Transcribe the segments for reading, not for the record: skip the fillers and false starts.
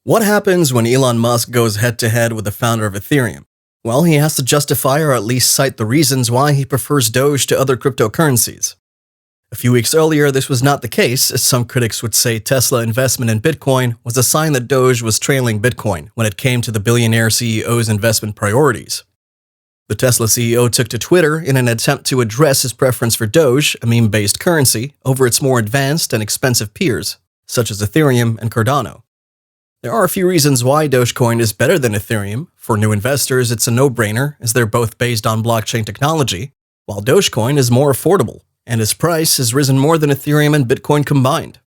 What happens when Elon Musk goes head-to-head with the founder of Ethereum? Well, he has to justify or at least cite the reasons why he prefers Doge to other cryptocurrencies. A few weeks earlier, this was not the case, as some critics would say Tesla investment in Bitcoin was a sign that Doge was trailing Bitcoin when it came to the billionaire CEO's investment priorities. The Tesla CEO took to Twitter in an attempt to address his preference for Doge, a meme-based currency, over its more advanced and expensive peers, such as Ethereum and Cardano. There are a few reasons why Dogecoin is better than Ethereum. For new investors, it's a no-brainer, as they're both based on blockchain technology, while Dogecoin is more affordable, and its price has risen more than Ethereum and Bitcoin combined.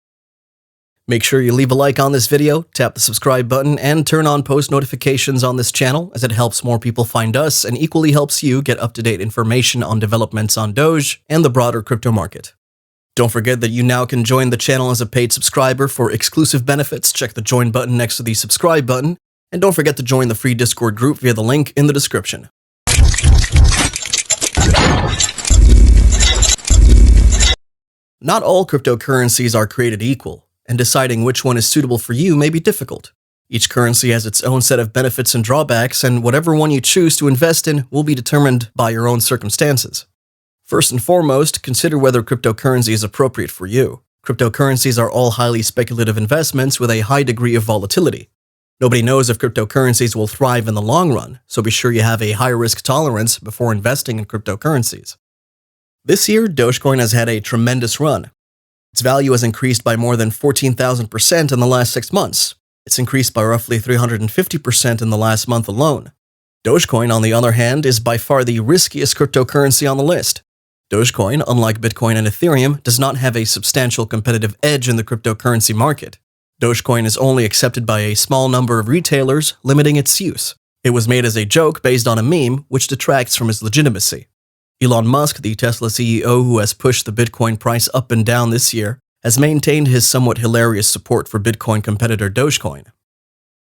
Make sure you leave a like on this video, tap the subscribe button, and turn on post notifications on this channel, as it helps more people find us and equally helps you get up-to-date information on developments on Doge and the broader crypto market. Don't forget that you now can join the channel as a paid subscriber for exclusive benefits. Check the join button next to the subscribe button, and don't forget to join the free Discord group via the link in the description. Not all cryptocurrencies are created equal, and deciding which one is suitable for you may be difficult. Each currency has its own set of benefits and drawbacks, and whatever one you choose to invest in will be determined by your own circumstances. First and foremost, consider whether cryptocurrency is appropriate for you. Cryptocurrencies are all highly speculative investments with a high degree of volatility. Nobody knows if cryptocurrencies will thrive in the long run, so be sure you have a high risk tolerance before investing in cryptocurrencies. This year, Dogecoin has had a tremendous run. Its value has increased by more than 14,000% in the last 6 months. It's increased by roughly 350% in the last month alone. Dogecoin, on the other hand, is by far the riskiest cryptocurrency on the list. Dogecoin, unlike Bitcoin and Ethereum, does not have a substantial competitive edge in the cryptocurrency market. Dogecoin is only accepted by a small number of retailers, limiting its use. It was made as a joke based on a meme, which detracts from its legitimacy. Elon Musk, the Tesla CEO who has pushed the Bitcoin price up and down this year, has maintained his somewhat hilarious support for Bitcoin competitor Dogecoin.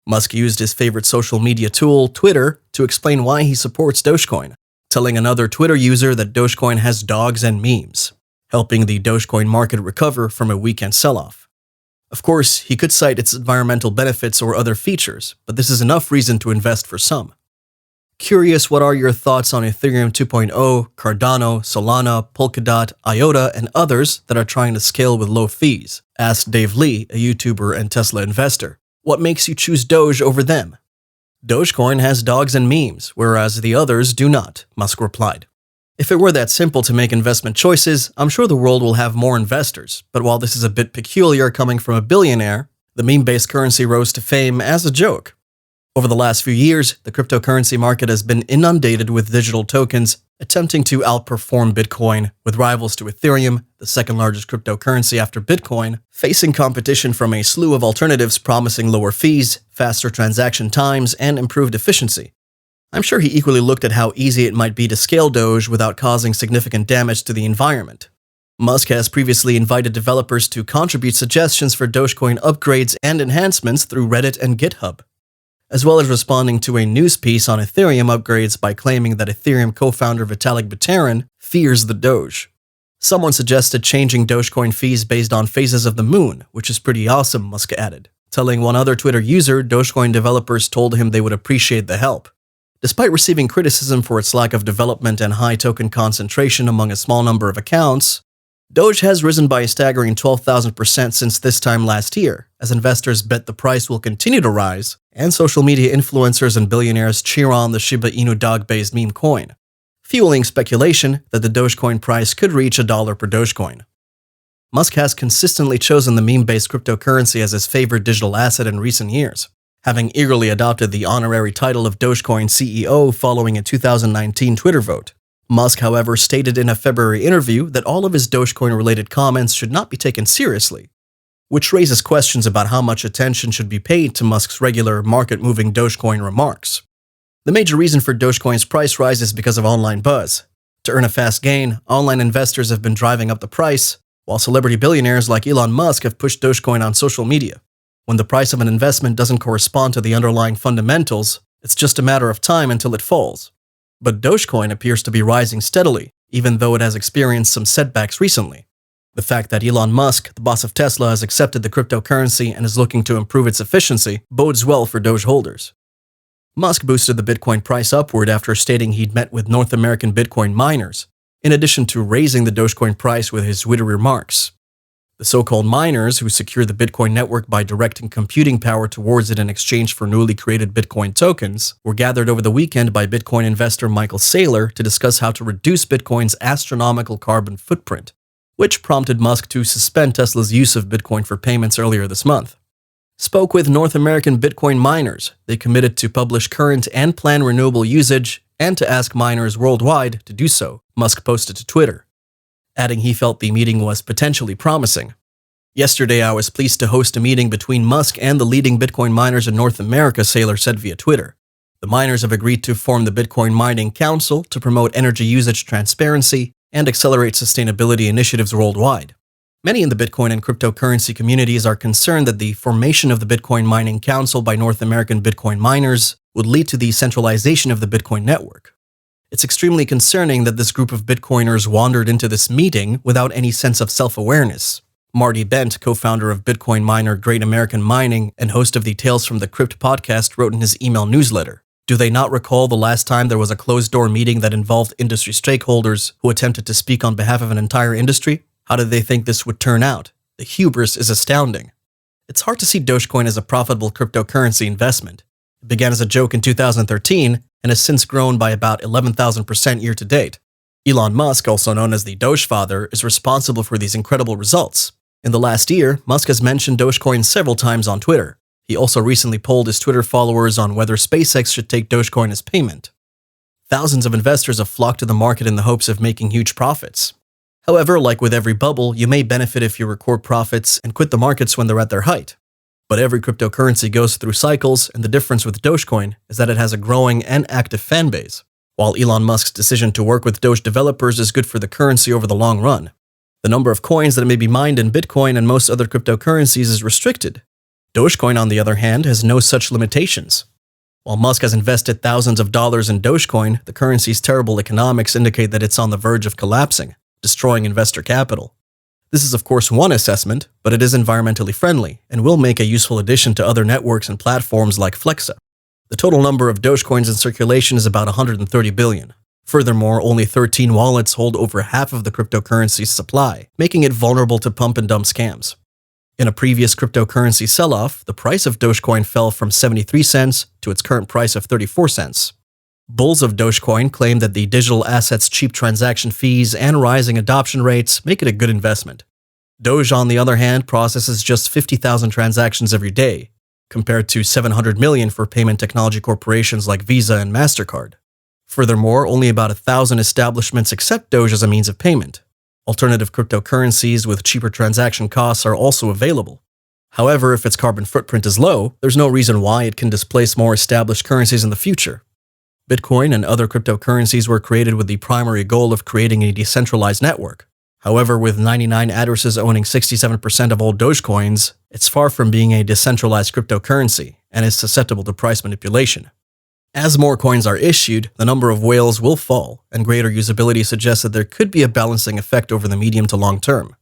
Musk used his favorite social media tool, Twitter, to explain why he supports Dogecoin, telling another Twitter user that Dogecoin has dogs and memes, helping the Dogecoin market recover from a weekend sell-off. Of course, he could cite its environmental benefits or other features, but this is enough reason to invest for some. Curious, what are your thoughts on Ethereum 2.0, Cardano, Solana, Polkadot, IOTA, and others that are trying to scale with low fees? Asked Dave Lee, a YouTuber and Tesla investor. What makes you choose Doge over them? Dogecoin has dogs and memes, whereas the others do not, Musk replied. If it were that simple to make investment choices, I'm sure the world will have more investors, but while this is a bit peculiar coming from a billionaire, the meme-based currency rose to fame as a joke. Over the last few years, the cryptocurrency market has been inundated with digital tokens attempting to outperform Bitcoin, with rivals to Ethereum, the second largest cryptocurrency after Bitcoin, facing competition from a slew of alternatives promising lower fees, faster transaction times, and improved efficiency. I'm sure he equally looked at how easy it might be to scale Doge without causing significant damage to the environment. Musk has previously invited developers to contribute suggestions for Dogecoin upgrades and enhancements through Reddit and GitHub, as well as responding to a news piece on Ethereum upgrades by claiming that Ethereum co-founder Vitalik Buterin fears the Doge. Someone suggested changing Dogecoin fees based on phases of the moon, which is pretty awesome, Musk added, telling one other Twitter user Dogecoin developers told him they would appreciate the help. Despite receiving criticism for its lack of development and high token concentration among a small number of accounts, Doge has risen by a staggering 12,000% since this time last year, as investors bet the price will continue to rise, and social media influencers and billionaires cheer on the Shiba Inu dog-based meme coin, fueling speculation that the Dogecoin price could reach $1 per Dogecoin. Musk has consistently chosen the meme-based cryptocurrency as his favorite digital asset in recent years, having eagerly adopted the honorary title of Dogecoin CEO following a 2019 Twitter vote. Musk, however, stated in a February interview that all of his Dogecoin-related comments should not be taken seriously, which raises questions about how much attention should be paid to Musk's regular market-moving Dogecoin remarks. The major reason for Dogecoin's price rise is because of online buzz. To earn a fast gain, online investors have been driving up the price, while celebrity billionaires like Elon Musk have pushed Dogecoin on social media. When the price of an investment doesn't correspond to the underlying fundamentals, it's just a matter of time until it falls. But Dogecoin appears to be rising steadily, even though it has experienced some setbacks recently. The fact that Elon Musk, the boss of Tesla, has accepted the cryptocurrency and is looking to improve its efficiency bodes well for Doge holders. Musk boosted the Bitcoin price upward after stating he'd met with North American Bitcoin miners, in addition to raising the Dogecoin price with his witty remarks. The so-called miners, who secure the Bitcoin network by directing computing power towards it in exchange for newly created Bitcoin tokens, were gathered over the weekend by Bitcoin investor Michael Saylor to discuss how to reduce Bitcoin's astronomical carbon footprint, which prompted Musk to suspend Tesla's use of Bitcoin for payments earlier this month. Spoke with North American Bitcoin miners. They committed to publish current and planned renewable usage and to ask miners worldwide to do so, Musk posted to Twitter, adding he felt the meeting was potentially promising. Yesterday, I was pleased to host a meeting between Musk and the leading Bitcoin miners in North America, Saylor said via Twitter. The miners have agreed to form the Bitcoin Mining Council to promote energy usage transparency and accelerate sustainability initiatives worldwide. Many in the Bitcoin and cryptocurrency communities are concerned that the formation of the Bitcoin Mining Council by North American Bitcoin miners would lead to the centralization of the Bitcoin network. It's extremely concerning that this group of Bitcoiners wandered into this meeting without any sense of self-awareness. Marty Bent, co-founder of Bitcoin miner Great American Mining and host of the Tales from the Crypt podcast, wrote in his email newsletter, "Do they not recall the last time there was a closed-door meeting that involved industry stakeholders who attempted to speak on behalf of an entire industry? How did they think this would turn out? The hubris is astounding." It's hard to see Dogecoin as a profitable cryptocurrency investment. It began as a joke in 2013 and has since grown by about 11,000% year to date. Elon Musk, also known as the Doge Father, is responsible for these incredible results. In the last year, Musk has mentioned Dogecoin several times on Twitter. He also recently polled his Twitter followers on whether SpaceX should take Dogecoin as payment. Thousands of investors have flocked to the market in the hopes of making huge profits. However, like with every bubble, you may benefit if you record profits and quit the markets when they're at their height. But every cryptocurrency goes through cycles, and the difference with Dogecoin is that it has a growing and active fan base. While Elon Musk's decision to work with Doge developers is good for the currency over the long run, the number of coins that may be mined in Bitcoin and most other cryptocurrencies is restricted. Dogecoin, on the other hand, has no such limitations. While Musk has invested thousands of dollars in Dogecoin, the currency's terrible economics indicate that it's on the verge of collapsing, destroying investor capital. This is of course one assessment, but it is environmentally friendly and will make a useful addition to other networks and platforms like Flexa. The total number of Dogecoins in circulation is about 130 billion. Furthermore, only 13 wallets hold over half of the cryptocurrency's supply, making it vulnerable to pump and dump scams. In a previous cryptocurrency sell-off, the price of Dogecoin fell from 73 cents to its current price of 34 cents. Bulls of Dogecoin claim that the digital asset's cheap transaction fees and rising adoption rates make it a good investment. Doge, on the other hand, processes just 50,000 transactions every day, compared to 700 million for payment technology corporations like Visa and MasterCard. Furthermore, only about 1,000 establishments accept Doge as a means of payment. Alternative cryptocurrencies with cheaper transaction costs are also available. However, if its carbon footprint is low, there's no reason why it can displace more established currencies in the future. Bitcoin and other cryptocurrencies were created with the primary goal of creating a decentralized network. However, with 99 addresses owning 67% of all Dogecoins, it's far from being a decentralized cryptocurrency and is susceptible to price manipulation. As more coins are issued, the number of whales will fall, and greater usability suggests that there could be a balancing effect over the medium to long term.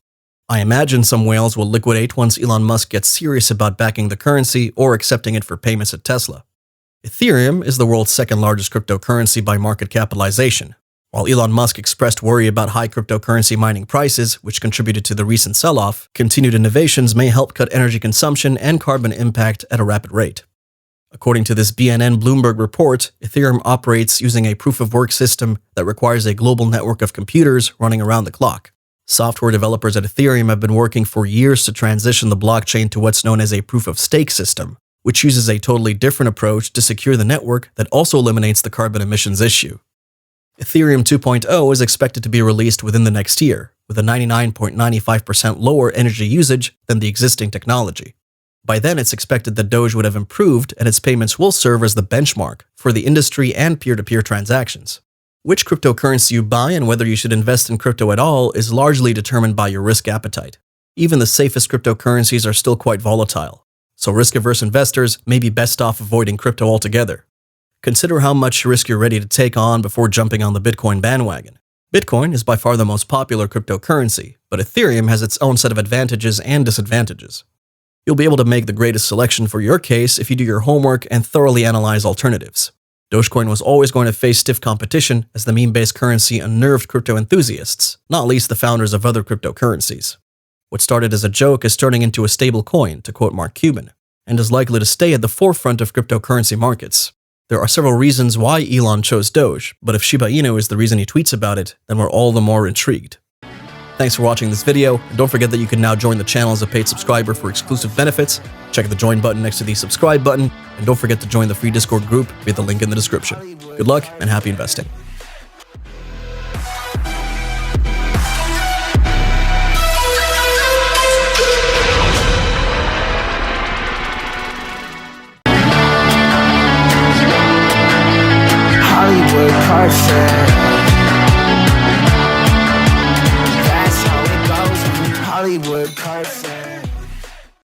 I imagine some whales will liquidate once Elon Musk gets serious about backing the currency or accepting it for payments at Tesla. Ethereum is the world's second largest cryptocurrency by market capitalization. While Elon Musk expressed worry about high cryptocurrency mining prices, which contributed to the recent sell-off, continued innovations may help cut energy consumption and carbon impact at a rapid rate. According to this BNN Bloomberg report, Ethereum operates using a proof-of-work system that requires a global network of computers running around the clock. Software developers at Ethereum have been working for years to transition the blockchain to what's known as a proof-of-stake system, which uses a totally different approach to secure the network that also eliminates the carbon emissions issue. Ethereum 2.0 is expected to be released within the next year, with a 99.95% lower energy usage than the existing technology. By then, it's expected that Doge would have improved, and its payments will serve as the benchmark for the industry and peer-to-peer transactions. Which cryptocurrency you buy and whether you should invest in crypto at all is largely determined by your risk appetite. Even the safest cryptocurrencies are still quite volatile, so risk-averse investors may be best off avoiding crypto altogether. Consider how much risk you're ready to take on before jumping on the Bitcoin bandwagon. Bitcoin is by far the most popular cryptocurrency, but Ethereum has its own set of advantages and disadvantages. You'll be able to make the greatest selection for your case if you do your homework and thoroughly analyze alternatives. Dogecoin was always going to face stiff competition as the meme-based currency unnerved crypto enthusiasts, not least the founders of other cryptocurrencies. What started as a joke is turning into a stable coin, to quote Mark Cuban, and is likely to stay at the forefront of cryptocurrency markets. There are several reasons why Elon chose Doge, but if Shiba Inu is the reason he tweets about it, then we're all the more intrigued. Thanks for watching this video, and don't forget that you can now join the channel as a paid subscriber for exclusive benefits. Check the join button next to the subscribe button, and don't forget to join the free Discord group via the link in the description. Good luck and happy investing.